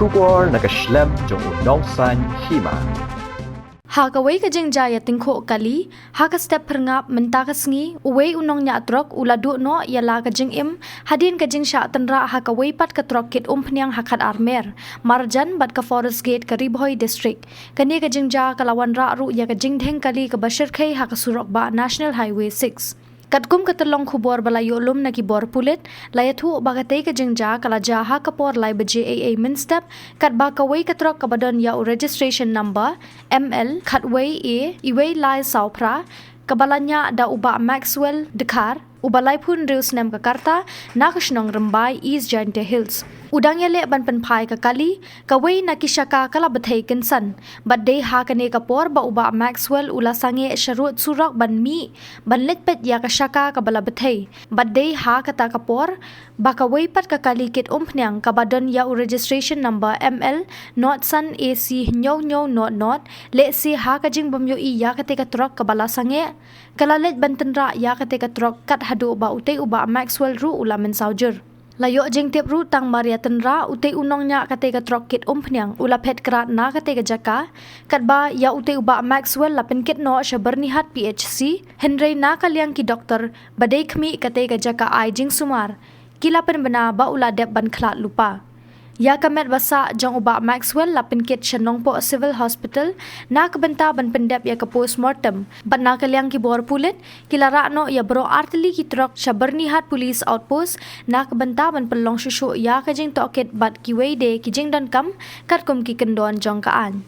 Trubor nakaslem jong unongsan Hima. Haka wei ka jeng jaya tingko kali, haka step perngap mentakas ngi, uwei Nongniah Trok uladu no yala ka jeng im, hadin ka jeng Shah Tynrah haka wei pat ka Trok kit Umphniang hakat armer, marjan bat ka Forest Gate ka Bhoi district, kani ka jeng ja kalawan ra ru ya ka jeng dheng kali ka Bashir Khai haka surok ba National Highway 6. Katkum katalong khubor balayo lum na kibor pulit, layathu bagatay ka jengja kala jaha kapor lay ba JAA minstep, kat bakaway katrok kabadon ya registration number ML katway A iway lay saupra, kabalanya da uba Maxwell Dekar, ubalay pun rius nem kakarta, nakasnong rembay East Giant Hills. Udang yale ban penpai ka kali, kaway na kishaka kala batay kinsan, bat day hakane kapor ba uba Maxwell ula sange syarut surak ban mi, ban litpet ya kashaka kabala batay, bat day ha kata kapor, ba kaway pat kakali kit Umphniang kabadon ya registration number ML not san AC not le si ha kajing bamyo iya kate katrok kabala sange, kalalet ban Tynrah ya kate katrok kat hadu ba utay uba Maxwell ru ula men saujur. Layo jeng tip ru tang Maria Tynrah utay Nongniah kate ka Trok kit Umphniang ula pet kerat na kate ka jaka kat ba ya utay uba Maxwell lapin kit no sya bernihat PHC Henry na kaliang ki doktor badai kmi kate ka jaka ai jing sumar kila pen bena ba ula dep ban Khlad lupa. Ya kamet basa jong uba Maxwell lapin kit Shanongpo Civil Hospital na kebenta ban pendep ya ke postmortem ban na kaliang ki bor pulit kila rakno ya bro artili ki Trok sya bernihat police outpost na kebenta ban pelong syushu ya kajing tokit bat ki wei de ki jing dan kam kat kum ki kendon jong kaan.